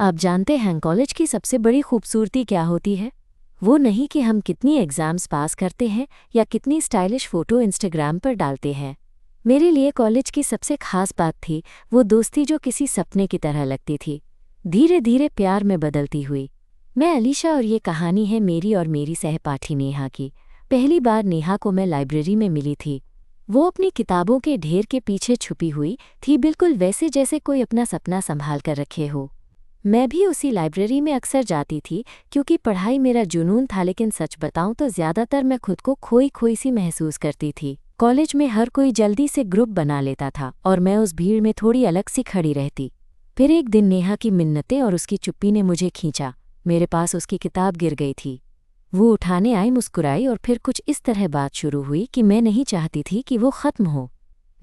आप जानते हैं कॉलेज की सबसे बड़ी खूबसूरती क्या होती है? वो नहीं कि हम कितनी एग्ज़ाम्स पास करते हैं या कितनी स्टाइलिश फ़ोटो इंस्टाग्राम पर डालते हैं। मेरे लिए कॉलेज की सबसे खास बात थी वो दोस्ती जो किसी सपने की तरह लगती थी, धीरे धीरे प्यार में बदलती हुई। मैं अलीशा और ये कहानी है मेरी और मेरी सहपाठी नेहा की। पहली बार नेहा को मैं लाइब्रेरी में मिली थी। वो अपनी किताबों के ढेर के पीछे छुपी हुई थी, बिल्कुल वैसे जैसे कोई अपना सपना संभाल कर रखे हो। मैं भी उसी लाइब्रेरी में अक्सर जाती थी क्योंकि पढ़ाई मेरा जुनून था, लेकिन सच बताऊं तो ज़्यादातर मैं खुद को खोई खोई सी महसूस करती थी। कॉलेज में हर कोई जल्दी से ग्रुप बना लेता था और मैं उस भीड़ में थोड़ी अलग सी खड़ी रहती। फिर एक दिन नेहा की मिन्नतें और उसकी चुप्पी ने मुझे खींचा। मेरे पास उसकी किताब गिर गई थी। वो उठाने आई, मुस्कुराई और फिर कुछ इस तरह बात शुरू हुई कि मैं नहीं चाहती थी कि वो ख़त्म हो।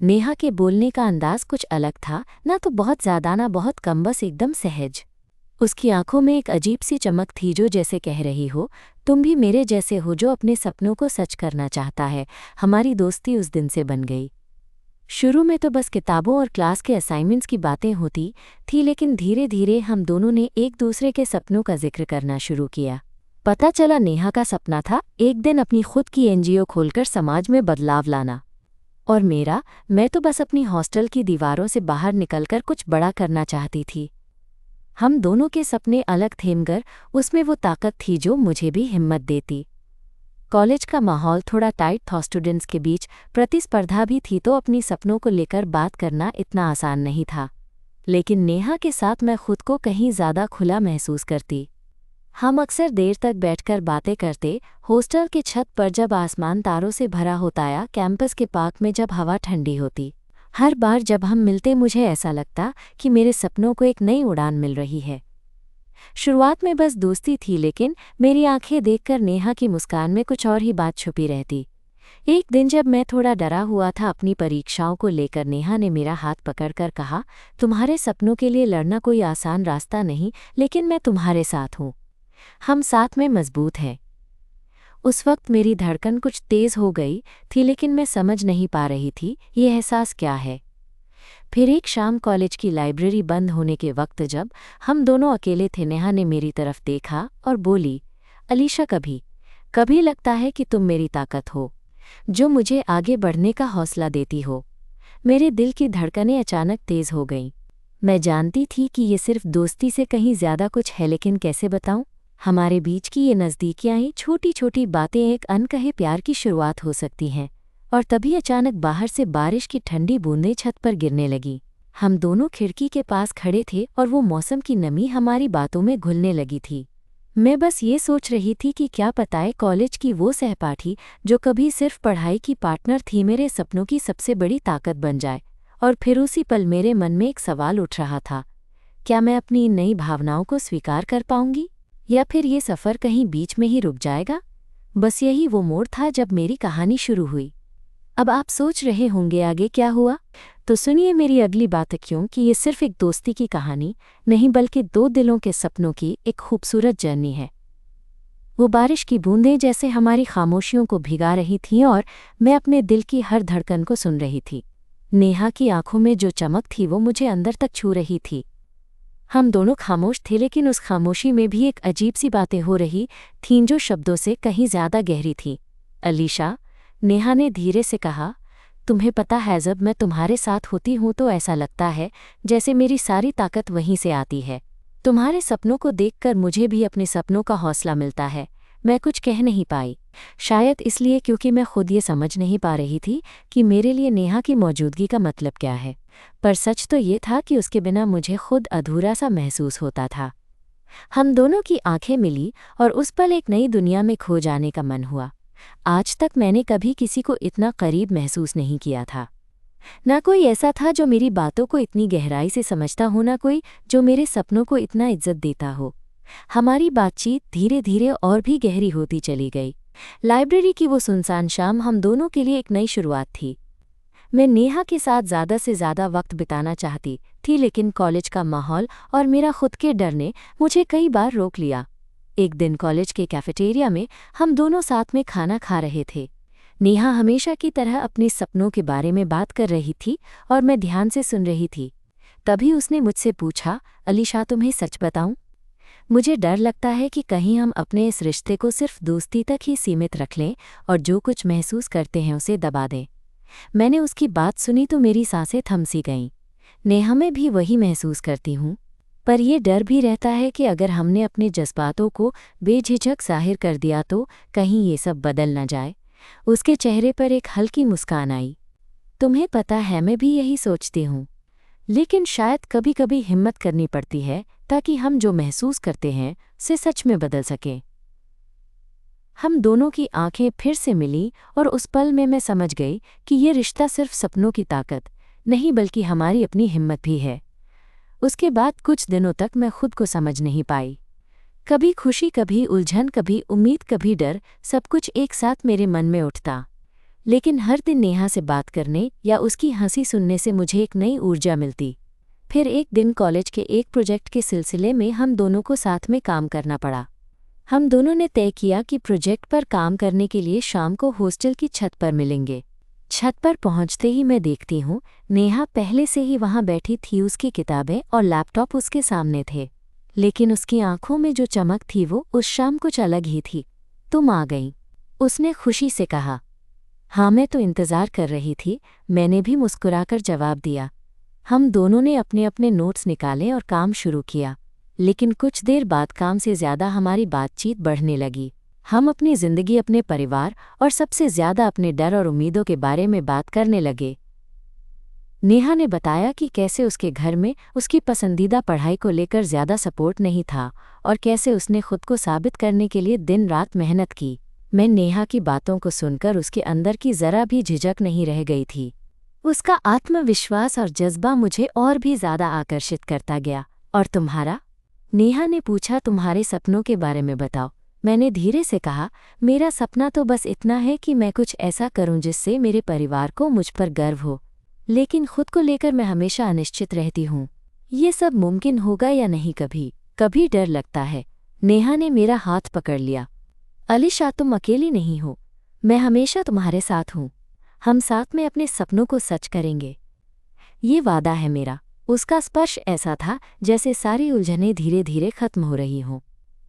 नेहा के बोलने का अंदाज कुछ अलग था, ना तो बहुत ज़्यादा ना बहुत कम, बस एकदम सहज। उसकी आंखों में एक अजीब सी चमक थी जो जैसे कह रही हो, तुम भी मेरे जैसे हो जो अपने सपनों को सच करना चाहता है। हमारी दोस्ती उस दिन से बन गई। शुरू में तो बस किताबों और क्लास के असाइनमेंट्स की बातें होती थी, लेकिन धीरे धीरे हम दोनों ने एक दूसरे के सपनों का जिक्र करना शुरू किया। पता चला नेहा का सपना था एक दिन अपनी खुद की एनजीओ खोलकर समाज में बदलाव लाना। और मैं तो बस अपनी हॉस्टल की दीवारों से बाहर निकलकर कुछ बड़ा करना चाहती थी। हम दोनों के सपने अलग थे, मगर उसमें वो ताकत थी जो मुझे भी हिम्मत देती। कॉलेज का माहौल थोड़ा टाइट था, स्टूडेंट्स के बीच प्रतिस्पर्धा भी थी, तो अपनी सपनों को लेकर बात करना इतना आसान नहीं था। लेकिन नेहा के साथ मैं खुद को कहीं ज़्यादा खुला महसूस करती। हम अक्सर देर तक बैठकर बातें करते, हॉस्टल के छत पर जब आसमान तारों से भरा होता या कैंपस के पार्क में जब हवा ठंडी होती। हर बार जब हम मिलते मुझे ऐसा लगता कि मेरे सपनों को एक नई उड़ान मिल रही है। शुरुआत में बस दोस्ती थी, लेकिन मेरी आंखें देखकर नेहा की मुस्कान में कुछ और ही बात छुपी रहती। एक दिन जब मैं थोड़ा डरा हुआ था अपनी परीक्षाओं को लेकर, नेहा ने मेरा हाथ पकड़कर कहा, तुम्हारे सपनों के लिए लड़ना कोई आसान रास्ता नहीं, लेकिन मैं तुम्हारे साथ हूँ। हम साथ में मजबूत हैं। उस वक्त मेरी धड़कन कुछ तेज हो गई थी, लेकिन मैं समझ नहीं पा रही थी ये एहसास क्या है। फिर एक शाम कॉलेज की लाइब्रेरी बंद होने के वक्त जब हम दोनों अकेले थे, नेहा ने मेरी तरफ देखा और बोली, अलीशा, कभी कभी लगता है कि तुम मेरी ताकत हो, जो मुझे आगे बढ़ने का हौसला देती हो। मेरे दिल की धड़कनें अचानक तेज हो गईं। मैं जानती थी कि ये सिर्फ दोस्ती से कहीं ज़्यादा कुछ है, लेकिन कैसे बताऊं? हमारे बीच की ये नज़दीकियाँ ही छोटी छोटी बातें एक अनकहे प्यार की शुरुआत हो सकती हैं। और तभी अचानक बाहर से बारिश की ठंडी बूंदें छत पर गिरने लगी। हम दोनों खिड़की के पास खड़े थे और वो मौसम की नमी हमारी बातों में घुलने लगी थी। मैं बस ये सोच रही थी कि क्या पता है कॉलेज की वो सहपाठी जो कभी सिर्फ पढ़ाई की पार्टनर थी, मेरे सपनों की सबसे बड़ी ताकत बन जाए। और फिर उसी पल मेरे मन में एक सवाल उठ रहा था, क्या मैं अपनी इन नई भावनाओं को स्वीकार कर पाऊंगी, या फिर ये सफ़र कहीं बीच में ही रुक जाएगा? बस यही वो मोड़ था जब मेरी कहानी शुरू हुई। अब आप सोच रहे होंगे आगे क्या हुआ? तो सुनिए मेरी अगली बात, क्योंकि ये सिर्फ एक दोस्ती की कहानी नहीं, बल्कि दो दिलों के सपनों की एक खूबसूरत जर्नी है। वो बारिश की बूंदें जैसे हमारी खामोशियों को भिगा रही थीं और मैं अपने दिल की हर धड़कन को सुन रही थी। नेहा की आंखों में जो चमक थी वो मुझे अंदर तक छू रही थी। हम दोनों खामोश थे, लेकिन उस खामोशी में भी एक अजीब सी बातें हो रही थीं जो शब्दों से कहीं ज़्यादा गहरी थी। अलीशा, नेहा ने धीरे से कहा, तुम्हें पता है जब मैं तुम्हारे साथ होती हूँ तो ऐसा लगता है जैसे मेरी सारी ताकत वहीं से आती है। तुम्हारे सपनों को देखकर मुझे भी अपने सपनों का हौसला मिलता है। मैं कुछ कह नहीं पाई, शायद इसलिए क्योंकि मैं खुद ये समझ नहीं पा रही थी कि मेरे लिए नेहा की मौजूदगी का मतलब क्या है। पर सच तो ये था कि उसके बिना मुझे खुद अधूरा सा महसूस होता था। हम दोनों की आंखें मिली और उस पल एक नई दुनिया में खो जाने का मन हुआ। आज तक मैंने कभी किसी को इतना करीब महसूस नहीं किया था। ना कोई ऐसा था जो मेरी बातों को इतनी गहराई से समझता हो, ना कोई जो मेरे सपनों को इतना इज्जत देता हो। हमारी बातचीत धीरे धीरे और भी गहरी होती चली गई। लाइब्रेरी की वो सुनसान शाम हम दोनों के लिए एक नई शुरुआत थी। मैं नेहा के साथ ज़्यादा से ज़्यादा वक्त बिताना चाहती थी, लेकिन कॉलेज का माहौल और मेरा खुद के डर ने मुझे कई बार रोक लिया। एक दिन कॉलेज के कैफेटेरिया में हम दोनों साथ में खाना खा रहे थे। नेहा हमेशा की तरह अपने सपनों के बारे में बात कर रही थी और मैं ध्यान से सुन रही थी। तभी उसने मुझसे पूछा, अलीशा तुम्हें सच बताऊं? मुझे डर लगता है कि कहीं हम अपने इस रिश्ते को सिर्फ दोस्ती तक ही सीमित रख लें और जो कुछ महसूस करते हैं उसे दबा दें। मैंने उसकी बात सुनी तो मेरी सांसें थम सी गईं। नेहा मैं भी वही महसूस करती हूँ, पर यह डर भी रहता है कि अगर हमने अपने जज्बातों को बेझिझक जाहिर कर दिया तो कहीं ये सब बदल न जाए। उसके चेहरे पर एक हल्की मुस्कान आई। तुम्हें पता है मैं भी यही सोचती हूँ, लेकिन शायद कभी कभी हिम्मत करनी पड़ती है ताकि हम जो महसूस करते हैं उसे सच में बदल सकें। हम दोनों की आंखें फिर से मिलीं और उस पल में मैं समझ गई कि ये रिश्ता सिर्फ सपनों की ताकत नहीं बल्कि हमारी अपनी हिम्मत भी है। उसके बाद कुछ दिनों तक मैं खुद को समझ नहीं पाई। कभी खुशी, कभी उलझन, कभी उम्मीद, कभी डर, सब कुछ एक साथ मेरे मन में उठता। लेकिन हर दिन नेहा से बात करने या उसकी हंसी सुनने से मुझे एक नई ऊर्जा मिलती। फिर एक दिन कॉलेज के एक प्रोजेक्ट के सिलसिले में हम दोनों को साथ में काम करना पड़ा। हम दोनों ने तय किया कि प्रोजेक्ट पर काम करने के लिए शाम को हॉस्टल की छत पर मिलेंगे। छत पर पहुंचते ही मैं देखती हूँ नेहा पहले से ही वहां बैठी थी। उसकी किताबें और लैपटॉप उसके सामने थे, लेकिन उसकी आंखों में जो चमक थी वो उस शाम कुछ अलग ही थी। तुम आ गई, उसने खुशी से कहा। हाँ, मैं तो इंतज़ार कर रही थी, मैंने भी मुस्कुराकर जवाब दिया। हम दोनों ने अपने अपने नोट्स निकाले और काम शुरू किया, लेकिन कुछ देर बाद काम से ज़्यादा हमारी बातचीत बढ़ने लगी। हम अपनी ज़िंदगी, अपने परिवार और सबसे ज़्यादा अपने डर और उम्मीदों के बारे में बात करने लगे। नेहा ने बताया कि कैसे उसके घर में उसकी पसंदीदा पढ़ाई को लेकर ज़्यादा सपोर्ट नहीं था और कैसे उसने खुद को साबित करने के लिए दिन रात मेहनत की। मैं नेहा की बातों को सुनकर उसके अंदर की ज़रा भी झिझक नहीं रह गई थी। उसका आत्मविश्वास और जज्बा मुझे और भी ज़्यादा आकर्षित करता गया। और तुम्हारा? नेहा ने पूछा, तुम्हारे सपनों के बारे में बताओ। मैंने धीरे से कहा, मेरा सपना तो बस इतना है कि मैं कुछ ऐसा करूं जिससे मेरे परिवार को मुझ पर गर्व हो, लेकिन खुद को लेकर मैं हमेशा अनिश्चित रहती हूँ। ये सब मुमकिन होगा या नहीं, कभी कभी डर लगता है। नेहा ने मेरा हाथ पकड़ लिया। अलीशा, तुम अकेली नहीं हो, मैं हमेशा तुम्हारे साथ हूँ। हम साथ में अपने सपनों को सच करेंगे, ये वादा है मेरा। उसका स्पर्श ऐसा था जैसे सारी उलझनें धीरे धीरे खत्म हो रही हों।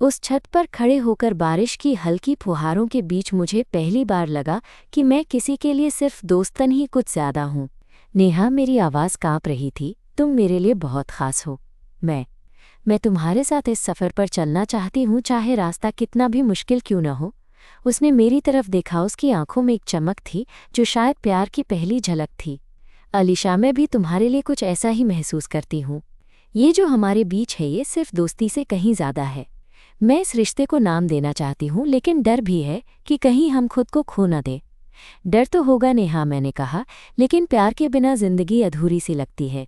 उस छत पर खड़े होकर बारिश की हल्की फुहारों के बीच मुझे पहली बार लगा कि मैं किसी के लिए सिर्फ दोस्तन ही कुछ ज़्यादा हूँ। नेहा, मेरी आवाज़ काँप रही थी, तुम मेरे लिए बहुत ख़ास हो। मैं तुम्हारे साथ इस सफ़र पर चलना चाहती हूँ, चाहे रास्ता कितना भी मुश्किल क्यों न हो। उसने मेरी तरफ देखा। उसकी आंखों में एक चमक थी जो शायद प्यार की पहली झलक थी। अलीशा, मैं भी तुम्हारे लिए कुछ ऐसा ही महसूस करती हूँ। ये जो हमारे बीच है ये सिर्फ दोस्ती से कहीं ज़्यादा है। मैं इस रिश्ते को नाम देना चाहती हूँ, लेकिन डर भी है कि कहीं हम खुद को खो न दें। डर तो होगा नेहा, मैंने कहा, लेकिन प्यार के बिना ज़िंदगी अधूरी सी लगती है।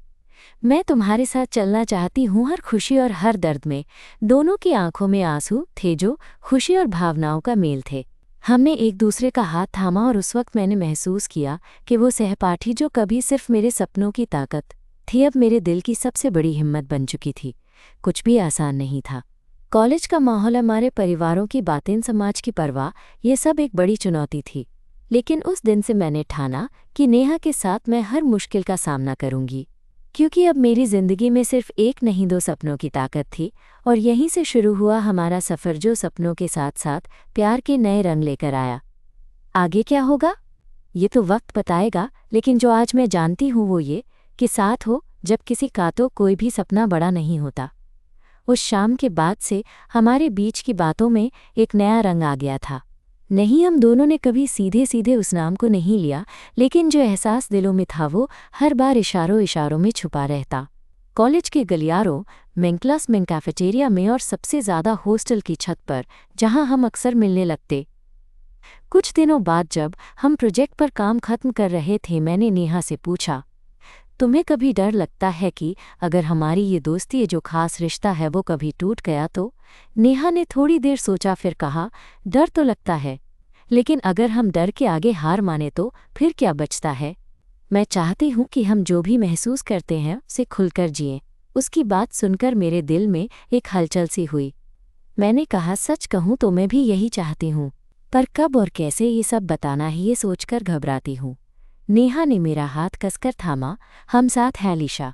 मैं तुम्हारे साथ चलना चाहती हूँ, हर खुशी और हर दर्द में। दोनों की आंखों में आंसू थे जो खुशी और भावनाओं का मेल थे। हमने एक दूसरे का हाथ थामा और उस वक्त मैंने महसूस किया कि वो सहपाठी जो कभी सिर्फ मेरे सपनों की ताकत थी, अब मेरे दिल की सबसे बड़ी हिम्मत बन चुकी थी। कुछ भी आसान नहीं था। कॉलेज का माहौल, हमारे परिवारों की बातें, समाज की परवाह, ये सब एक बड़ी चुनौती थी। लेकिन उस दिन से मैंने ठाना कि नेहा के साथ मैं हर मुश्किल का सामना करूंगी, क्योंकि अब मेरी ज़िंदगी में सिर्फ एक नहीं दो सपनों की ताकत थी। और यहीं से शुरू हुआ हमारा सफ़र, जो सपनों के साथ साथ प्यार के नए रंग लेकर आया। आगे क्या होगा ये तो वक्त बताएगा, लेकिन जो आज मैं जानती हूँ वो ये कि साथ हो जब किसी का तो कोई भी सपना बड़ा नहीं होता। उस शाम के बाद से हमारे बीच की बातों में एक नया रंग आ गया था। नहीं, हम दोनों ने कभी सीधे सीधे उस नाम को नहीं लिया, लेकिन जो एहसास दिलों में था वो हर बार इशारों इशारों में छुपा रहता। कॉलेज के गलियारों में, क्लास में, कैफेटेरिया में और सबसे ज़्यादा हॉस्टल की छत पर, जहां हम अक्सर मिलने लगते। कुछ दिनों बाद जब हम प्रोजेक्ट पर काम खत्म कर रहे थे, मैंने नेहा से पूछा, तुम्हें कभी डर लगता है कि अगर हमारी ये दोस्ती, ये जो खास रिश्ता है, वो कभी टूट गया तो? नेहा ने थोड़ी देर सोचा, फिर कहा, डर तो लगता है, लेकिन अगर हम डर के आगे हार माने तो फिर क्या बचता है? मैं चाहती हूँ कि हम जो भी महसूस करते हैं उसे खुलकर जिएं। उसकी बात सुनकर मेरे दिल में एक हलचल सी हुई। मैंने कहा, सच कहूँ तो मैं भी यही चाहती हूँ, पर कब और कैसे ये सब बताना है, ये सोचकर घबराती हूँ। नेहा ने मेरा हाथ कसकर थामा। हम साथ हैं अलीशा,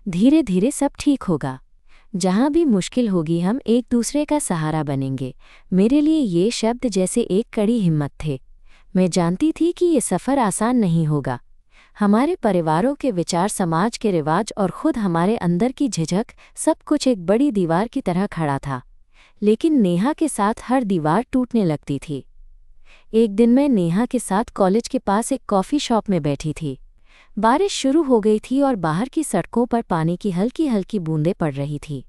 धीरे धीरे सब ठीक होगा। जहाँ भी मुश्किल होगी हम एक दूसरे का सहारा बनेंगे। मेरे लिए ये शब्द जैसे एक कड़ी हिम्मत थे। मैं जानती थी कि ये सफ़र आसान नहीं होगा। हमारे परिवारों के विचार, समाज के रिवाज और खुद हमारे अंदर की झिझक, सब कुछ एक बड़ी दीवार की तरह खड़ा था। लेकिन नेहा के साथ हर दीवार टूटने लगती थी। एक दिन मैं नेहा के साथ कॉलेज के पास एक कॉफ़ी शॉप में बैठी थी। बारिश शुरू हो गई थी और बाहर की सड़कों पर पानी की हल्की हल्की बूंदें पड़ रही थी।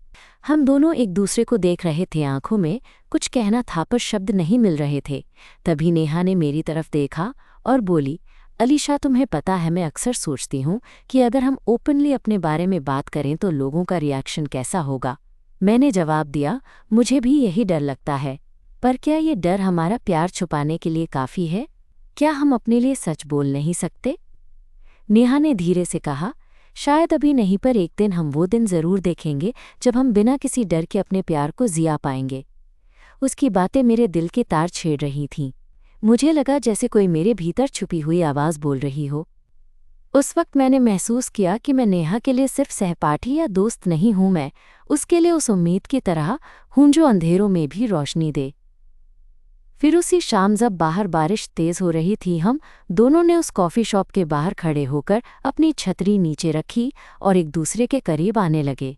हम दोनों एक दूसरे को देख रहे थे। आंखों में कुछ कहना था पर शब्द नहीं मिल रहे थे। तभी नेहा ने मेरी तरफ देखा और बोली, अलीशा, तुम्हें पता है, मैं अक्सर सोचती हूँ कि अगर हम ओपनली अपने बारे में बात करें तो लोगों का रिएक्शन कैसा होगा। मैंने जवाब दिया, मुझे भी यही डर लगता है। पर क्या ये डर हमारा प्यार छुपाने के लिए काफ़ी है? क्या हम अपने लिए सच बोल नहीं सकते? नेहा ने धीरे से कहा, शायद अभी नहीं, पर एक दिन हम वो दिन ज़रूर देखेंगे जब हम बिना किसी डर के अपने प्यार को जिया पाएंगे। उसकी बातें मेरे दिल के तार छेड़ रही थीं। मुझे लगा जैसे कोई मेरे भीतर छुपी हुई आवाज़ बोल रही हो। उस वक्त मैंने महसूस किया कि मैं नेहा के लिए सिर्फ सहपाठी या दोस्त नहीं हूँ, मैं उसके लिए उस उम्मीद की तरह हूँ जो अंधेरों में भी रोशनी दे। फिर उसी शाम जब बाहर बारिश तेज़ हो रही थी, हम दोनों ने उस कॉफ़ी शॉप के बाहर खड़े होकर अपनी छतरी नीचे रखी और एक दूसरे के करीब आने लगे।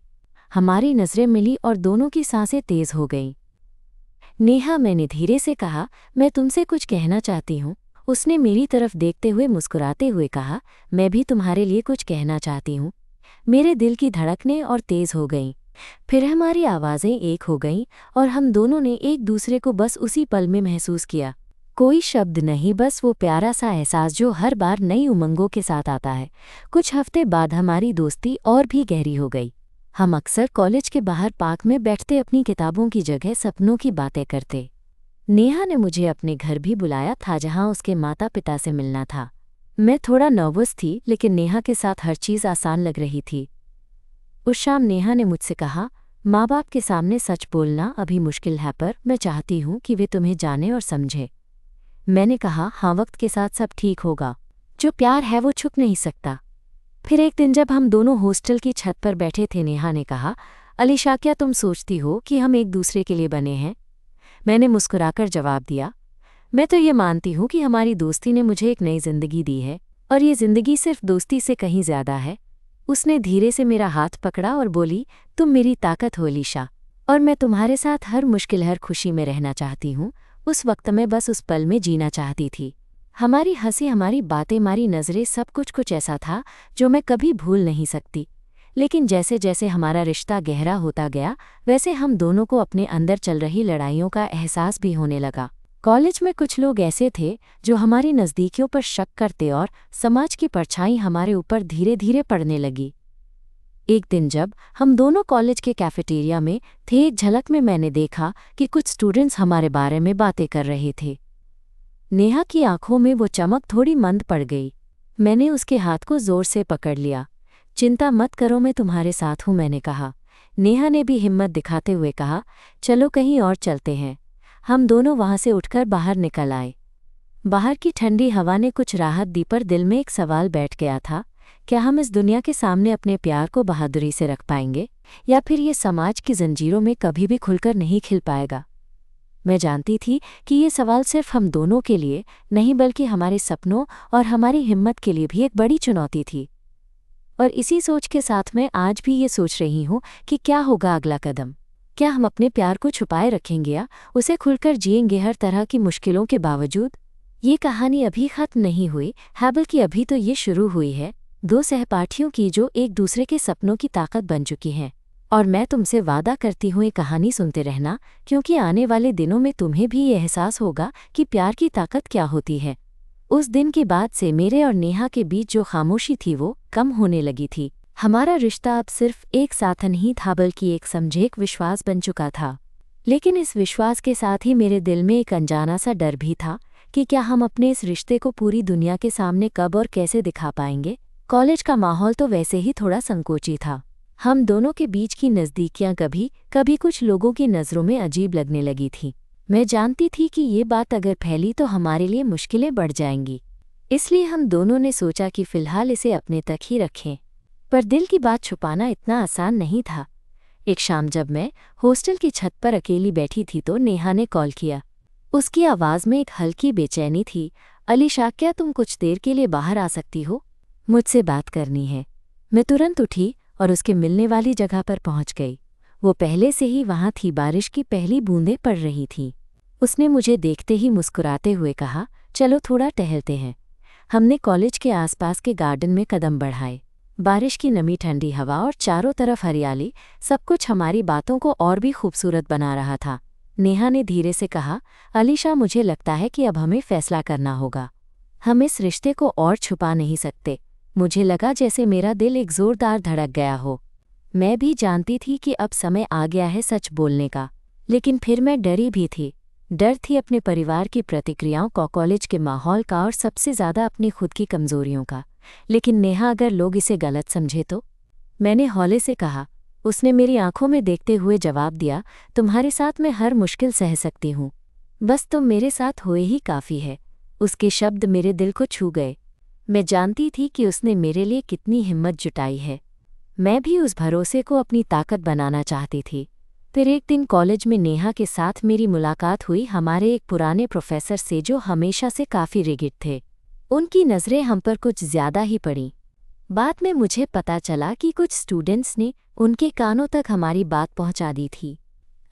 हमारी नज़रें मिली और दोनों की सांसें तेज़ हो गईं। नेहा, मैंने धीरे से कहा, मैं तुमसे कुछ कहना चाहती हूँ। उसने मेरी तरफ देखते हुए मुस्कुराते हुए कहा, मैं भी तुम्हारे लिए कुछ कहना चाहती हूँ। मेरे दिल की धड़कनें और तेज़ हो गईं। फिर हमारी आवाज़ें एक हो गईं और हम दोनों ने एक दूसरे को बस उसी पल में महसूस किया। कोई शब्द नहीं, बस वो प्यारा सा एहसास जो हर बार नई उमंगों के साथ आता है। कुछ हफ्ते बाद हमारी दोस्ती और भी गहरी हो गई। हम अक्सर कॉलेज के बाहर पार्क में बैठते अपनी किताबों की जगह सपनों की बातें करते। नेहा ने मुझे अपने घर भी बुलाया था जहाँ उसके माता पिता से मिलना था। मैं थोड़ा नर्वस थी, लेकिन नेहा के साथ हर चीज़ आसान लग रही थी। उस शाम नेहा ने मुझसे कहा, माँ बाप के सामने सच बोलना अभी मुश्किल है, पर मैं चाहती हूँ कि वे तुम्हें जाने और समझे। मैंने कहा, हाँ, वक्त के साथ सब ठीक होगा। जो प्यार है वो छुप नहीं सकता। फिर एक दिन जब हम दोनों हॉस्टल की छत पर बैठे थे, नेहा ने कहा, अलीशा, क्या तुम सोचती हो कि हम एक दूसरे के लिए बने हैं? मैंने मुस्कुराकर जवाब दिया, मैं तो ये मानती हूँ कि हमारी दोस्ती ने मुझे एक नई जिंदगी दी है और ये जिंदगी सिर्फ दोस्ती से कहीं ज़्यादा है। उसने धीरे से मेरा हाथ पकड़ा और बोली, तुम मेरी ताकत हो अलीशा, और मैं तुम्हारे साथ हर मुश्किल, हर खुशी में रहना चाहती हूँ। उस वक्त मैं बस उस पल में जीना चाहती थी। हमारी हंसी, हमारी बातें, हमारी नज़रें, सब कुछ ऐसा था जो मैं कभी भूल नहीं सकती। लेकिन जैसे जैसे हमारा रिश्ता गहरा होता गया, वैसे हम दोनों को अपने अंदर चल रही लड़ाइयों का एहसास भी होने लगा। कॉलेज में कुछ लोग ऐसे थे जो हमारी नज़दीकियों पर शक करते और समाज की परछाई हमारे ऊपर धीरे धीरे पड़ने लगी। एक दिन जब हम दोनों कॉलेज के कैफेटेरिया में थे, एक झलक में मैंने देखा कि कुछ स्टूडेंट्स हमारे बारे में बातें कर रहे थे। नेहा की आंखों में वो चमक थोड़ी मंद पड़ गई। मैंने उसके हाथ को जोर से पकड़ लिया। चिंता मत करो, मैं तुम्हारे साथ हूँ, मैंने कहा। नेहा ने भी हिम्मत दिखाते हुए कहा, चलो कहीं और चलते हैं। हम दोनों वहाँ से उठकर बाहर निकल आए। बाहर की ठंडी हवा ने कुछ राहत दी, पर दिल में एक सवाल बैठ गया था, क्या हम इस दुनिया के सामने अपने प्यार को बहादुरी से रख पाएंगे, या फिर ये समाज की जंजीरों में कभी भी खुलकर नहीं खिल पाएगा? मैं जानती थी कि ये सवाल सिर्फ हम दोनों के लिए नहीं, बल्कि हमारे सपनों और हमारी हिम्मत के लिए भी एक बड़ी चुनौती थी। और इसी सोच के साथ मैं आज भी ये सोच रही हूँ कि क्या होगा अगला कदम। क्या हम अपने प्यार को छुपाए रखेंगे या उसे खुलकर जिएंगे हर तरह की मुश्किलों के बावजूद? ये कहानी अभी खत्म नहीं हुई है, बल्कि अभी तो ये शुरू हुई है, दो सहपाठियों की जो एक दूसरे के सपनों की ताकत बन चुकी हैं। और मैं तुमसे वादा करती हूँ ये कहानी सुनते रहना, क्योंकि आने वाले दिनों में तुम्हें भी ये एहसास होगा कि प्यार की ताकत क्या होती है। उस दिन के बाद से मेरे और नेहा के बीच जो खामोशी थी वो कम होने लगी थी। हमारा रिश्ता अब सिर्फ एक साथ नहीं था, बल्कि एक समझे, एक विश्वास बन चुका था। लेकिन इस विश्वास के साथ ही मेरे दिल में एक अनजाना सा डर भी था कि क्या हम अपने इस रिश्ते को पूरी दुनिया के सामने कब और कैसे दिखा पाएंगे। कॉलेज का माहौल तो वैसे ही थोड़ा संकोची था। हम दोनों के बीच की नज़दीकियां कभी कभी कुछ लोगों की नज़रों में अजीब लगने लगी थी। मैं जानती थी कि ये बात अगर फैली तो हमारे लिए मुश्किलें बढ़ जाएंगी। इसलिए हम दोनों ने सोचा कि फ़िलहाल इसे अपने तक ही रखें। पर दिल की बात छुपाना इतना आसान नहीं था। एक शाम जब मैं हॉस्टल की छत पर अकेली बैठी थी तो नेहा ने कॉल किया। उसकी आवाज़ में एक हल्की बेचैनी थी। अलीशा, क्या तुम कुछ देर के लिए बाहर आ सकती हो? मुझसे बात करनी है। मैं तुरंत उठी और उसके मिलने वाली जगह पर पहुंच गई। वो पहले से ही वहां थी, बारिश की पहली बूंदें पड़ रही थीं। उसने मुझे देखते ही मुस्कुराते हुए कहा, चलो थोड़ा टहलते हैं। हमने कॉलेज के आसपास के गार्डन में कदम बढ़ाए। बारिश की नमी, ठंडी हवा और चारों तरफ हरियाली, सब कुछ हमारी बातों को और भी खूबसूरत बना रहा था। नेहा ने धीरे से कहा, अलीशा, मुझे लगता है कि अब हमें फैसला करना होगा। हम इस रिश्ते को और छुपा नहीं सकते। मुझे लगा जैसे मेरा दिल एक जोरदार धड़क गया हो। मैं भी जानती थी कि अब समय आ गया है सच बोलने का, लेकिन फिर मैं डरी भी थी। डर थी अपने परिवार की प्रतिक्रियाओं का, कॉलेज के माहौल का और सबसे ज़्यादा अपनी खुद की कमज़ोरियों का। लेकिन नेहा, अगर लोग इसे गलत समझे तो? मैंने हौले से कहा। उसने मेरी आंखों में देखते हुए जवाब दिया, तुम्हारे साथ मैं हर मुश्किल सह सकती हूँ, बस तुम मेरे साथ हुए ही काफ़ी है। उसके शब्द मेरे दिल को छू गए। मैं जानती थी कि उसने मेरे लिए कितनी हिम्मत जुटाई है। मैं भी उस भरोसे को अपनी ताकत बनाना चाहती थी। फिर एक दिन कॉलेज में नेहा के साथ मेरी मुलाकात हुई, हमारे एक पुराने प्रोफेसर से जो हमेशा से काफ़ी रिगिड थे। उनकी नज़रें हम पर कुछ ज़्यादा ही पड़ीं। बाद में मुझे पता चला कि कुछ स्टूडेंट्स ने उनके कानों तक हमारी बात पहुंचा दी थी।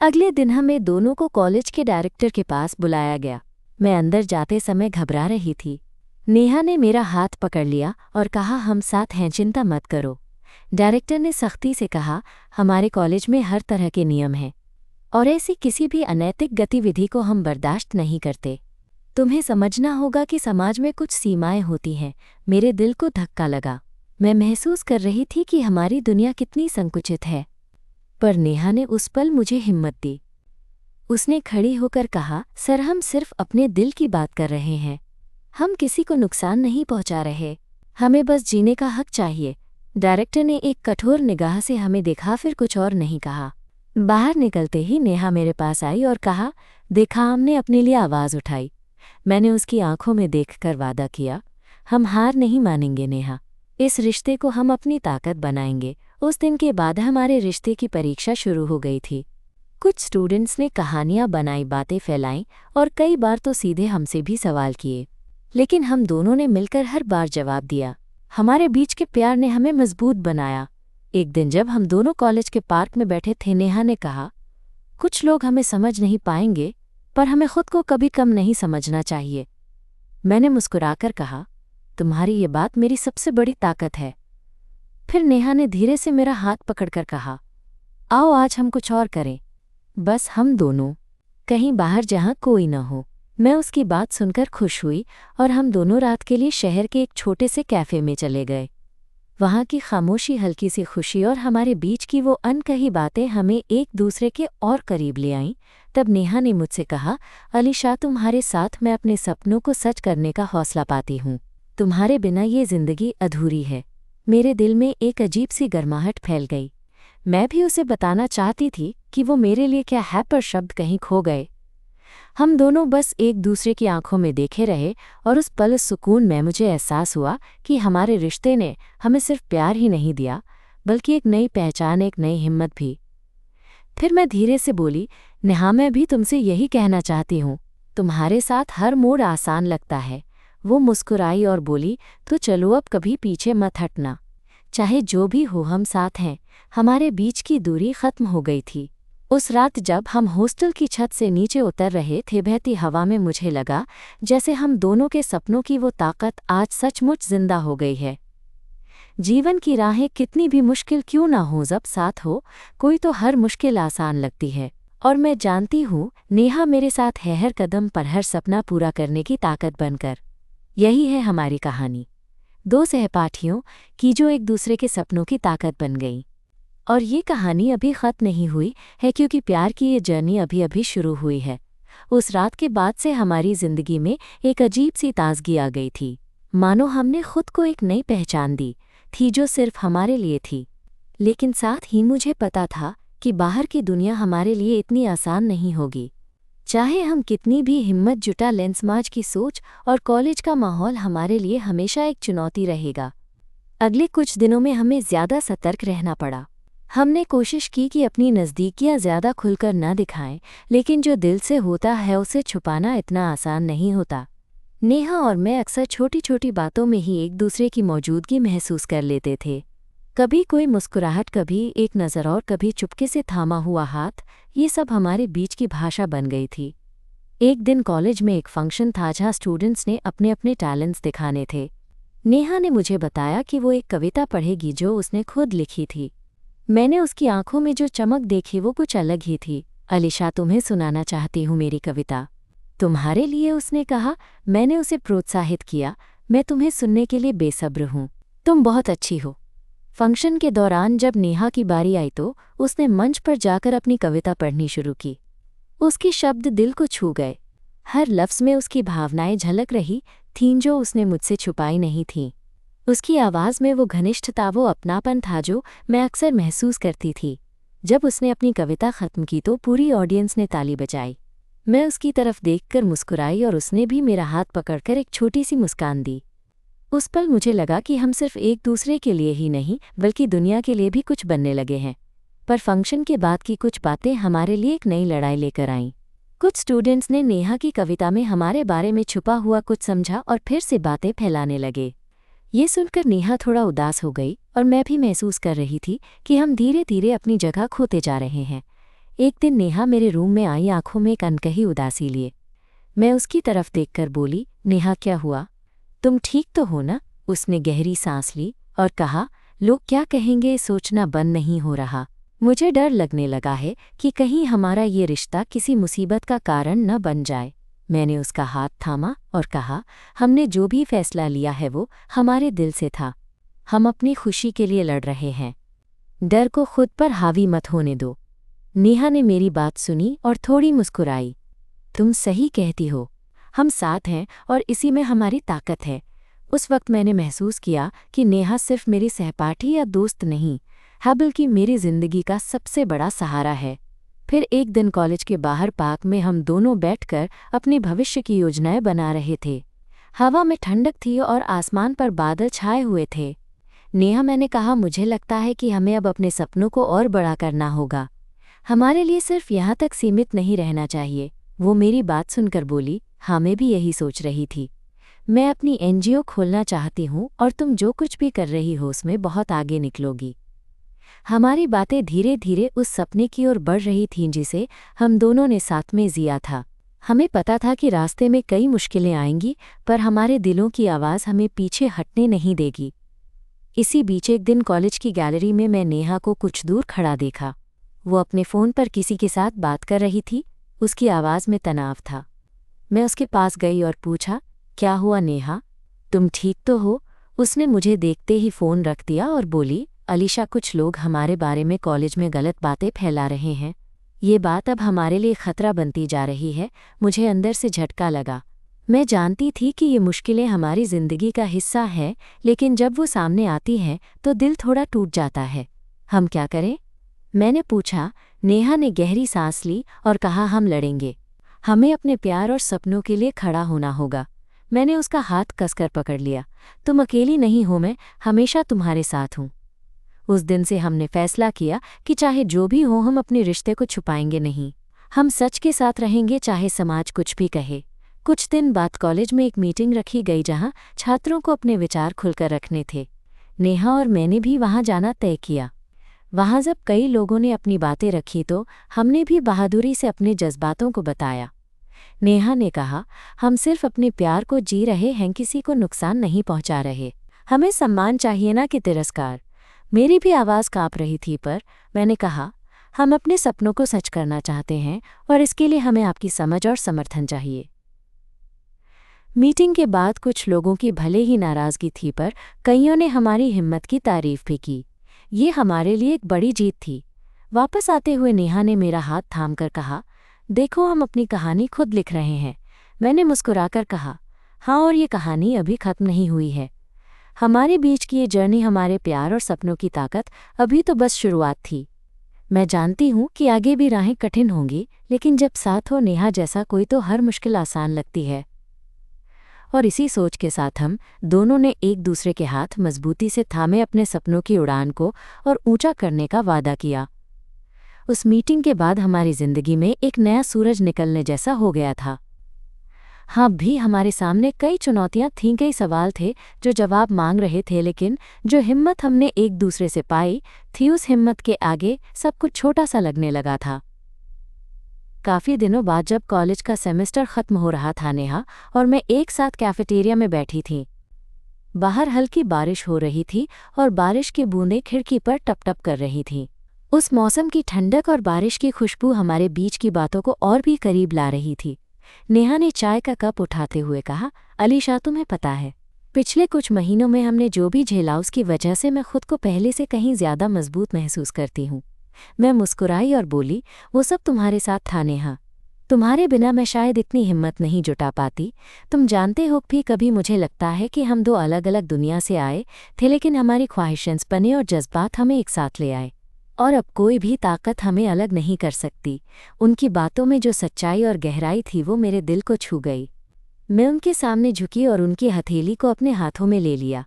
अगले दिन हमें दोनों को कॉलेज के डायरेक्टर के पास बुलाया गया। मैं अंदर जाते समय घबरा रही थी। नेहा ने मेरा हाथ पकड़ लिया और कहा, हम साथ हैं, चिंता मत करो। डायरेक्टर ने सख्ती से कहा, हमारे कॉलेज में हर तरह के नियम हैं और ऐसी किसी भी अनैतिक गतिविधि को हम बर्दाश्त नहीं करते। तुम्हें समझना होगा कि समाज में कुछ सीमाएं होती हैं। मेरे दिल को धक्का लगा। मैं महसूस कर रही थी कि हमारी दुनिया कितनी संकुचित है। पर नेहा ने उस पल मुझे हिम्मत दी। उसने खड़ी होकर कहा, सर, हम सिर्फ अपने दिल की बात कर रहे हैं। हम किसी को नुकसान नहीं पहुंचा रहे। हमें बस जीने का हक चाहिए। डायरेक्टर ने एक कठोर निगाह से हमें देखा, फिर कुछ और नहीं कहा। बाहर निकलते ही नेहा मेरे पास आई और कहा, देखा, हमने अपने लिए आवाज़ उठाई। मैंने उसकी आंखों में देखकर वादा किया, हम हार नहीं मानेंगे नेहा। इस रिश्ते को हम अपनी ताकत बनाएंगे। उस दिन के बाद हमारे रिश्ते की परीक्षा शुरू हो गई थी। कुछ स्टूडेंट्स ने कहानियां बनाई, बातें फैलाईं और कई बार तो सीधे हमसे भी सवाल किए, लेकिन हम दोनों ने मिलकर हर बार जवाब दिया। हमारे बीच के प्यार ने हमें मजबूत बनाया। एक दिन जब हम दोनों कॉलेज के पार्क में बैठे थे, नेहा ने कहा, कुछ लोग हमें समझ नहीं पाएंगे, पर हमें खुद को कभी कम नहीं समझना चाहिए। मैंने मुस्कुराकर कहा, तुम्हारी ये बात मेरी सबसे बड़ी ताकत है। फिर नेहा ने धीरे से मेरा हाथ पकड़कर कहा, आओ आज हम कुछ और करें, बस हम दोनों, कहीं बाहर जहां कोई न हो। मैं उसकी बात सुनकर खुश हुई और हम दोनों रात के लिए शहर के एक छोटे से कैफ़े में चले गए। वहाँ की खामोशी, हल्की सी खुशी और हमारे बीच की वो अनकही बातें हमें एक दूसरे के और करीब ले आईं। तब नेहा ने मुझसे कहा, अलीशा, तुम्हारे साथ मैं अपने सपनों को सच करने का हौसला पाती हूँ। तुम्हारे बिना ये ज़िंदगी अधूरी है। मेरे दिल में एक अजीब सी गर्माहट फैल गई। मैं भी उसे बताना चाहती थी कि वो मेरे लिए क्या है, पर शब्द कहीं खो गए। हम दोनों बस एक दूसरे की आंखों में देखे रहे और उस पल, उस सुकून में मुझे एहसास हुआ कि हमारे रिश्ते ने हमें सिर्फ प्यार ही नहीं दिया, बल्कि एक नई पहचान, एक नई हिम्मत भी। फिर मैं धीरे से बोली, नेहा, मैं भी तुमसे यही कहना चाहती हूँ। तुम्हारे साथ हर मोड़ आसान लगता है। वो मुस्कुराई और बोली, तो चलो अब कभी पीछे मत हटना। चाहे जो भी हो, हम साथ हैं। हमारे बीच की दूरी खत्म हो गई थी। उस रात जब हम हॉस्टल की छत से नीचे उतर रहे थे, बहती हवा में मुझे लगा जैसे हम दोनों के सपनों की वो ताकत आज सचमुच जिंदा हो गई है। जीवन की राहें कितनी भी मुश्किल क्यों ना हो, जब साथ हो कोई तो हर मुश्किल आसान लगती है। और मैं जानती हूँ नेहा मेरे साथ है, हर कदम पर, हर सपना पूरा करने की ताकत बनकर। यही है हमारी कहानी, दो सहपाठियों की जो एक दूसरे के सपनों की ताकत बन गई। और ये कहानी अभी ख़त्म नहीं हुई है, क्योंकि प्यार की ये जर्नी अभी अभी शुरू हुई है। उस रात के बाद से हमारी ज़िंदगी में एक अजीब सी ताजगी आ गई थी, मानो हमने खुद को एक नई पहचान दी थी जो सिर्फ हमारे लिए थी। लेकिन साथ ही मुझे पता था कि बाहर की दुनिया हमारे लिए इतनी आसान नहीं होगी। चाहे हम कितनी भी हिम्मत जुटा लें, समाज की सोच और कॉलेज का माहौल हमारे लिए हमेशा एक चुनौती रहेगा। अगले कुछ दिनों में हमें ज़्यादा सतर्क रहना पड़ा। हमने कोशिश की कि अपनी नज़दीकियाँ ज़्यादा खुलकर न दिखाएं, लेकिन जो दिल से होता है उसे छुपाना इतना आसान नहीं होता। नेहा और मैं अक्सर छोटी छोटी बातों में ही एक दूसरे की मौजूदगी महसूस कर लेते थे। कभी कोई मुस्कुराहट, कभी एक नज़र और कभी चुपके से थामा हुआ हाथ, ये सब हमारे बीच की भाषा बन गई थी। एक दिन कॉलेज में एक फंक्शन था जहाँ स्टूडेंट्स ने अपने अपने टैलेंट्स दिखाने थे। नेहा ने मुझे बताया कि वो एक कविता पढ़ेगी जो उसने खुद लिखी थी। मैंने उसकी आंखों में जो चमक देखी वो कुछ अलग ही थी। अलीशा, तुम्हें सुनाना चाहती हूँ मेरी कविता। तुम्हारे लिए, उसने कहा। मैंने उसे प्रोत्साहित किया। मैं तुम्हें सुनने के लिए बेसब्र हूँ। तुम बहुत अच्छी हो। फंक्शन के दौरान जब नेहा की बारी आई तो उसने मंच पर जाकर अपनी कविता पढ़नी शुरू की। उसके शब्द दिल को छू गए। हर लफ्ज़ में उसकी भावनाएं झलक रही थीं जो उसने मुझसे छुपाई नहीं थीं। उसकी आवाज़ में वो घनिष्ठता, वो अपनापन था जो मैं अक्सर महसूस करती थी। जब उसने अपनी कविता ख़त्म की तो पूरी ऑडियंस ने ताली बजाई। मैं उसकी तरफ देखकर मुस्कुराई और उसने भी मेरा हाथ पकड़कर एक छोटी सी मुस्कान दी। उस पल मुझे लगा कि हम सिर्फ एक दूसरे के लिए ही नहीं बल्कि दुनिया के लिए भी कुछ बनने लगे हैं। पर फंक्शन के बाद की कुछ बातें हमारे लिए एक नई लड़ाई लेकर आईं। कुछ स्टूडेंट्स ने नेहा की कविता में हमारे बारे में छुपा हुआ कुछ समझा और फिर से बातें फैलाने लगे। ये सुनकर नेहा थोड़ा उदास हो गई और मैं भी महसूस कर रही थी कि हम धीरे धीरे अपनी जगह खोते जा रहे हैं। एक दिन नेहा मेरे रूम में आई, आंखों में एक अनकही उदासी लिए। मैं उसकी तरफ देखकर बोली, नेहा क्या हुआ? तुम ठीक तो हो ना? उसने गहरी सांस ली और कहा, लोग क्या कहेंगे सोचना बंद नहीं हो रहा। मुझे डर लगने लगा है कि कहीं हमारा ये रिश्ता किसी मुसीबत का कारण न बन जाए। मैंने उसका हाथ थामा और कहा, हमने जो भी फैसला लिया है वो हमारे दिल से था। हम अपनी खुशी के लिए लड़ रहे हैं। डर को खुद पर हावी मत होने दो। नेहा ने मेरी बात सुनी और थोड़ी मुस्कुराई। तुम सही कहती हो। हम साथ हैं और इसी में हमारी ताकत है। उस वक्त मैंने महसूस किया कि नेहा सिर्फ मेरी सहपाठी या दोस्त नहीं है बल्कि मेरी जिंदगी का सबसे बड़ा सहारा है। फिर एक दिन कॉलेज के बाहर पार्क में हम दोनों बैठकर अपने भविष्य की योजनाएं बना रहे थे। हवा में ठंडक थी और आसमान पर बादल छाए हुए थे। नेहा, मैंने कहा, मुझे लगता है कि हमें अब अपने सपनों को और बड़ा करना होगा। हमारे लिए सिर्फ यहाँ तक सीमित नहीं रहना चाहिए। वो मेरी बात सुनकर बोली, हाँ, मैं भी यही सोच रही थी। मैं अपनी एनजीओ खोलना चाहती हूँ और तुम जो कुछ भी कर रही हो उसमें बहुत आगे निकलोगी। हमारी बातें धीरे धीरे उस सपने की ओर बढ़ रही थीं जिसे हम दोनों ने साथ में जिया था। हमें पता था कि रास्ते में कई मुश्किलें आएंगी, पर हमारे दिलों की आवाज़ हमें पीछे हटने नहीं देगी। इसी बीच एक दिन कॉलेज की गैलरी में मैं नेहा को कुछ दूर खड़ा देखा। वो अपने फ़ोन पर किसी के साथ बात कर रही थी। उसकी आवाज़ में तनाव था। मैं उसके पास गई और पूछा, क्या हुआ नेहा? तुम ठीक तो हो? उसने मुझे देखते ही फ़ोन रख दिया और बोली, अलीशा, कुछ लोग हमारे बारे में कॉलेज में गलत बातें फैला रहे हैं। ये बात अब हमारे लिए खतरा बनती जा रही है। मुझे अंदर से झटका लगा। मैं जानती थी कि ये मुश्किलें हमारी ज़िंदगी का हिस्सा है, लेकिन जब वो सामने आती हैं तो दिल थोड़ा टूट जाता है। हम क्या करें? मैंने पूछा। नेहा ने गहरी सांस ली और कहा, हम लड़ेंगे। हमें अपने प्यार और सपनों के लिए खड़ा होना होगा। मैंने उसका हाथ कसकर पकड़ लिया। तुम अकेली नहीं हो, मैं हमेशा तुम्हारे साथ हूँ। उस दिन से हमने फैसला किया कि चाहे जो भी हो हम अपने रिश्ते को छुपाएंगे नहीं। हम सच के साथ रहेंगे चाहे समाज कुछ भी कहे। कुछ दिन बाद कॉलेज में एक मीटिंग रखी गई जहां छात्रों को अपने विचार खुलकर रखने थे। नेहा और मैंने भी वहां जाना तय किया। वहां जब कई लोगों ने अपनी बातें रखी तो हमने भी बहादुरी से अपने जज्बातों को बताया। नेहा ने कहा, हम सिर्फ अपने प्यार को जी रहे हैं, किसी को नुकसान नहीं पहुंचा रहे। हमें सम्मान चाहिए ना कि तिरस्कार। मेरी भी आवाज़ काँप रही थी, पर मैंने कहा, हम अपने सपनों को सच करना चाहते हैं और इसके लिए हमें आपकी समझ और समर्थन चाहिए। मीटिंग के बाद कुछ लोगों की भले ही नाराज़गी थी, पर कईयों ने हमारी हिम्मत की तारीफ भी की। ये हमारे लिए एक बड़ी जीत थी। वापस आते हुए नेहा ने मेरा हाथ थामकर कहा, देखो, हम अपनी कहानी खुद लिख रहे हैं। मैंने मुस्कुराकर कहा, हाँ, और ये कहानी अभी खत्म नहीं हुई है। हमारे बीच की ये जर्नी, हमारे प्यार और सपनों की ताकत अभी तो बस शुरुआत थी। मैं जानती हूँ कि आगे भी राहें कठिन होंगी, लेकिन जब साथ हो नेहा जैसा कोई तो हर मुश्किल आसान लगती है। और इसी सोच के साथ हम दोनों ने एक दूसरे के हाथ मजबूती से थामे अपने सपनों की उड़ान को और ऊंचा करने का वादा किया। उस मीटिंग के बाद हमारी जिंदगी में एक नया सूरज निकलने जैसा हो गया था। हाँ, भी हमारे सामने कई चुनौतियां थीं, कई सवाल थे जो जवाब मांग रहे थे, लेकिन जो हिम्मत हमने एक दूसरे से पाई थी, उस हिम्मत के आगे सब कुछ छोटा सा लगने लगा था। काफ़ी दिनों बाद जब कॉलेज का सेमेस्टर ख़त्म हो रहा था, नेहा और मैं एक साथ कैफेटेरिया में बैठी थी। बाहर हल्की बारिश हो रही थी और बारिश की बूंदें खिड़की पर टप टप कर रही थीं। उस मौसम की ठंडक और बारिश की खुशबू हमारे बीच की बातों को और भी करीब ला रही थी। नेहा ने चाय का कप उठाते हुए कहा, अलीशा, तुम्हें पता है, पिछले कुछ महीनों में हमने जो भी झेला उसकी वजह से मैं खुद को पहले से कहीं ज़्यादा मजबूत महसूस करती हूँ। मैं मुस्कुराई और बोली, वो सब तुम्हारे साथ था नेहा। तुम्हारे बिना मैं शायद इतनी हिम्मत नहीं जुटा पाती। तुम जानते हो, भी कभी मुझे लगता है कि हम दो अलग अलग दुनिया से आए थे, लेकिन हमारी ख्वाहिशें, सपने और जज्बात हमें एक साथ ले आए, और अब कोई भी ताकत हमें अलग नहीं कर सकती। उनकी बातों में जो सच्चाई और गहराई थी वो मेरे दिल को छू गई। मैं उनके सामने झुकी और उनकी हथेली को अपने हाथों में ले लिया।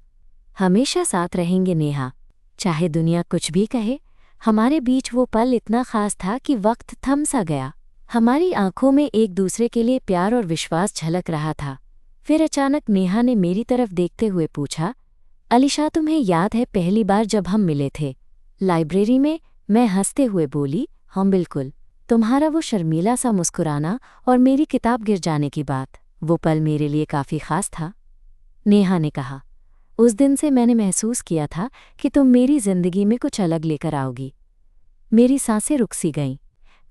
हमेशा साथ रहेंगे नेहा, चाहे दुनिया कुछ भी कहे। हमारे बीच वो पल इतना खास था कि वक्त थम सा गया। हमारी आंखों में एक दूसरे के लिए प्यार और विश्वास झलक रहा था। फिर अचानक नेहा ने मेरी तरफ देखते हुए पूछा, अलीशा, तुम्हें याद है पहली बार जब हम मिले थे लाइब्रेरी में? मैं हंसते हुए बोली, हाँ बिल्कुल। तुम्हारा वो शर्मीला सा मुस्कुराना और मेरी किताब गिर जाने की बात, वो पल मेरे लिए काफ़ी खास था। नेहा ने कहा, उस दिन से मैंने महसूस किया था कि तुम मेरी जिंदगी में कुछ अलग लेकर आओगी। मेरी सांसें रुक सी गईं।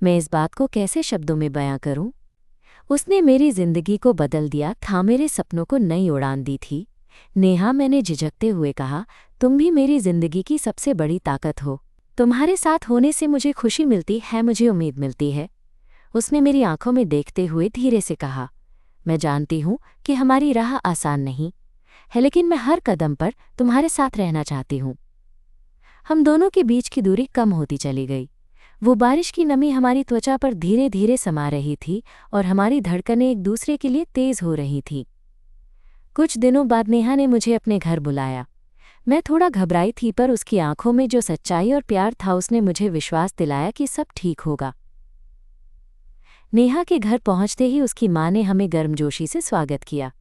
मैं इस बात को कैसे शब्दों में बयां करूं? उसने मेरी जिंदगी को बदल दिया था, मेरे सपनों को नई उड़ान दी थी। नेहा, मैंने झिझकते हुए कहा, तुम भी मेरी जिंदगी की सबसे बड़ी ताकत हो। तुम्हारे साथ होने से मुझे खुशी मिलती है, मुझे उम्मीद मिलती है। उसने मेरी आंखों में देखते हुए धीरे से कहा, मैं जानती हूं कि हमारी राह आसान नहीं है, लेकिन मैं हर कदम पर तुम्हारे साथ रहना चाहती हूँ। हम दोनों के बीच की दूरी कम होती चली गई। वो बारिश की नमी हमारी त्वचा पर धीरे धीरे समा रही थी और हमारी धड़कनें एक दूसरे के लिए तेज हो रही थीं। कुछ दिनों बाद नेहा ने मुझे अपने घर बुलाया। मैं थोड़ा घबराई थी, पर उसकी आंखों में जो सच्चाई और प्यार था, उसने मुझे विश्वास दिलाया कि सब ठीक होगा। नेहा के घर पहुंचते ही उसकी मां ने हमें गर्मजोशी से स्वागत किया।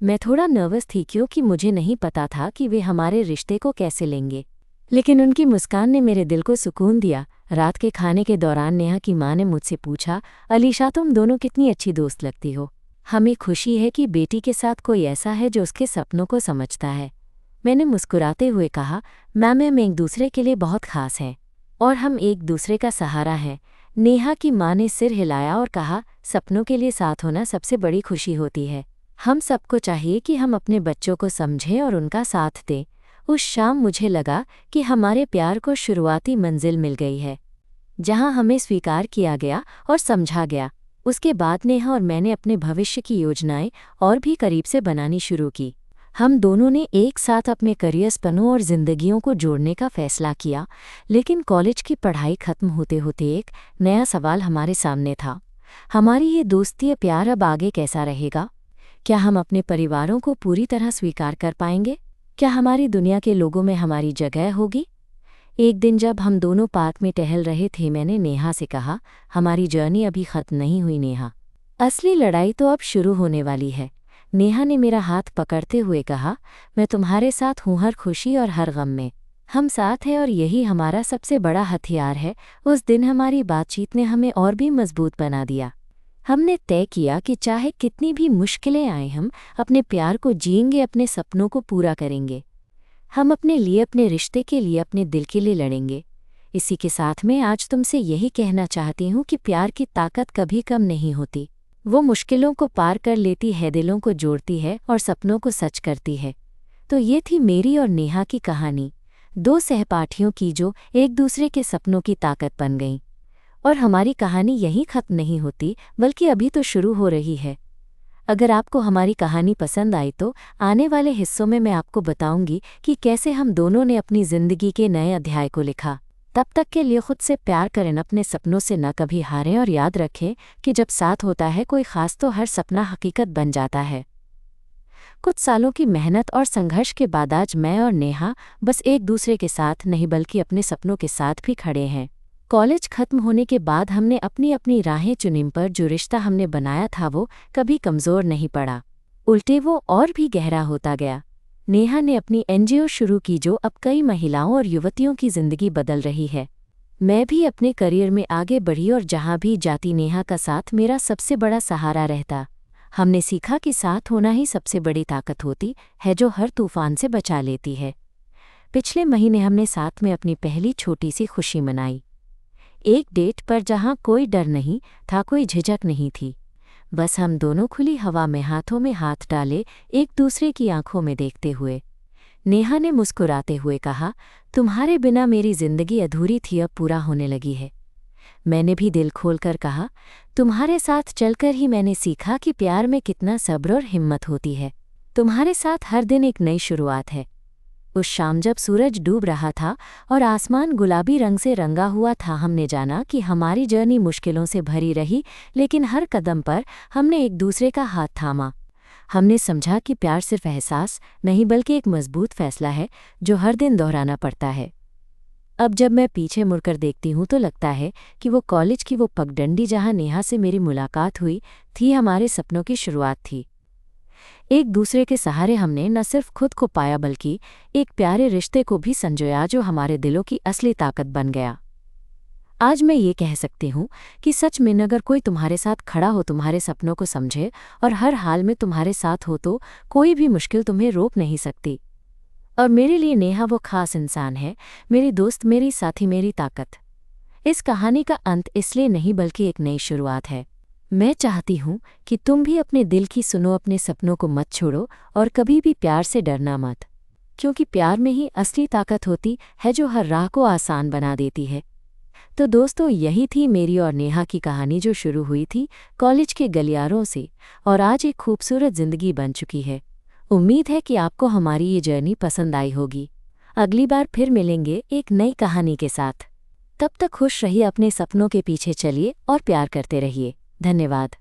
मैं थोड़ा नर्वस थी क्योंकि मुझे नहीं पता था कि वे हमारे रिश्ते को कैसे लेंगे, लेकिन उनकी मुस्कान ने मेरे दिल को सुकून दिया। रात के खाने के दौरान नेहा की मां ने मुझसे पूछा, अलीशा, तुम दोनों कितनी अच्छी दोस्त लगती हो। हमें खुशी है कि बेटी के साथ कोई ऐसा है जो उसके सपनों को समझता है। मैंने मुस्कुराते हुए कहा, मैम, हम एक दूसरे के लिए बहुत खास हैं और हम एक दूसरे का सहारा हैं। नेहा की मां ने सिर हिलाया और कहा, सपनों के लिए साथ होना सबसे बड़ी खुशी होती है। हम सबको चाहिए कि हम अपने बच्चों को समझें और उनका साथ दें। उस शाम मुझे लगा कि हमारे प्यार को शुरुआती मंजिल मिल गई है, जहां हमें स्वीकार किया गया और समझा गया। उसके बाद नेहा और मैंने अपने भविष्य की योजनाएं और भी करीब से बनानी शुरू की। हम दोनों ने एक साथ अपने करियर, सपनों और जिंदगियों को जोड़ने का फैसला किया, लेकिन कॉलेज की पढ़ाई खत्म होते होते एक नया सवाल हमारे सामने था। हमारी ये दोस्ती, प्यार अब आगे कैसा रहेगा? क्या हम अपने परिवारों को पूरी तरह स्वीकार कर पाएंगे? क्या हमारी दुनिया के लोगों में हमारी जगह होगी? एक दिन जब हम दोनों पार्क में टहल रहे थे, मैंने नेहा से कहा, हमारी जर्नी अभी खत्म नहीं हुई नेहा, असली लड़ाई तो अब शुरू होने वाली है। नेहा ने मेरा हाथ पकड़ते हुए कहा, मैं तुम्हारे साथ हूँ हर खुशी और हर गम में। हम साथ हैं और यही हमारा सबसे बड़ा हथियार है। उस दिन हमारी बातचीत ने हमें और भी मजबूत बना दिया। हमने तय किया कि चाहे कितनी भी मुश्किलें आएं, हम अपने प्यार को जिएंगे, अपने सपनों को पूरा करेंगे। हम अपने लिए, अपने रिश्ते के लिए, अपने दिल के लिए लड़ेंगे। इसी के साथ मैं आज तुमसे यही कहना चाहती हूँ कि प्यार की ताकत कभी कम नहीं होती। वो मुश्किलों को पार कर लेती है, दिलों को जोड़ती है और सपनों को सच करती है। तो ये थी मेरी और नेहा की कहानी, दो सहपाठियों की जो एक दूसरे के सपनों की ताकत बन गईं। और हमारी कहानी यहीं खत्म नहीं होती, बल्कि अभी तो शुरू हो रही है। अगर आपको हमारी कहानी पसंद आई तो आने वाले हिस्सों में मैं आपको बताऊंगी कि कैसे हम दोनों ने अपनी जिंदगी के नए अध्याय को लिखा। तब तक के लिए खुद से प्यार करें, अपने सपनों से न कभी हारें और याद रखें कि जब साथ होता है कोई खास तो हर सपना हकीकत बन जाता है। कुछ सालों की मेहनत और संघर्ष के बाद आज मैं और नेहा बस एक दूसरे के साथ नहीं बल्कि अपने सपनों के साथ भी खड़े हैं। कॉलेज खत्म होने के बाद हमने अपनी अपनी राहें चुनी, पर जो रिश्ता हमने बनाया था वो कभी कमज़ोर नहीं पड़ा, उल्टे वो और भी गहरा होता गया। नेहा ने अपनी एनजीओ शुरू की जो अब कई महिलाओं और युवतियों की ज़िंदगी बदल रही है। मैं भी अपने करियर में आगे बढ़ी और जहाँ भी जाती नेहा का साथ मेरा सबसे बड़ा सहारा रहता। हमने सीखा कि साथ होना ही सबसे बड़ी ताकत होती है जो हर तूफान से बचा लेती है। पिछले महीने हमने साथ में अपनी पहली छोटी सी खुशी मनाई, एक डेट पर जहाँ कोई डर नहीं था, कोई झिझक नहीं थी। बस हम दोनों खुली हवा में हाथों में हाथ डाले, एक दूसरे की आंखों में देखते हुए। नेहा ने मुस्कुराते हुए कहा, तुम्हारे बिना मेरी जिंदगी अधूरी थी, अब पूरा होने लगी है। मैंने भी दिल खोलकर कहा, तुम्हारे साथ चलकर ही मैंने सीखा कि प्यार में कितना सब्र और हिम्मत होती है। तुम्हारे साथ हर दिन एक नई शुरुआत है। उस शाम जब सूरज डूब रहा था और आसमान गुलाबी रंग से रंगा हुआ था, हमने जाना कि हमारी जर्नी मुश्किलों से भरी रही, लेकिन हर कदम पर हमने एक दूसरे का हाथ थामा। हमने समझा कि प्यार सिर्फ एहसास नहीं बल्कि एक मजबूत फैसला है जो हर दिन दोहराना पड़ता है। अब जब मैं पीछे मुड़कर देखती हूँ तो लगता है कि वो कॉलेज की वो पगडंडी जहाँ नेहा से मेरी मुलाकात हुई थी, हमारे सपनों की शुरुआत थी। एक दूसरे के सहारे हमने न सिर्फ खुद को पाया बल्कि एक प्यारे रिश्ते को भी संजोया जो हमारे दिलों की असली ताकत बन गया। आज मैं ये कह सकती हूँ कि सच में अगर कोई तुम्हारे साथ खड़ा हो, तुम्हारे सपनों को समझे और हर हाल में तुम्हारे साथ हो, तो कोई भी मुश्किल तुम्हें रोक नहीं सकती। और मेरे लिए नेहा वो खास इंसान है, मेरी दोस्त, मेरी साथी, मेरी ताकत। इस कहानी का अंत इसलिए नहीं बल्कि एक नई शुरुआत है। मैं चाहती हूँ कि तुम भी अपने दिल की सुनो, अपने सपनों को मत छोड़ो और कभी भी प्यार से डरना मत, क्योंकि प्यार में ही असली ताकत होती है जो हर राह को आसान बना देती है। तो दोस्तों, यही थी मेरी और नेहा की कहानी जो शुरू हुई थी कॉलेज के गलियारों से और आज एक खूबसूरत जिंदगी बन चुकी है। उम्मीद है कि आपको हमारी ये जर्नी पसंद आई होगी। अगली बार फिर मिलेंगे एक नई कहानी के साथ। तब तक खुश रहिए, अपने सपनों के पीछे चलिए और प्यार करते रहिए। धन्यवाद।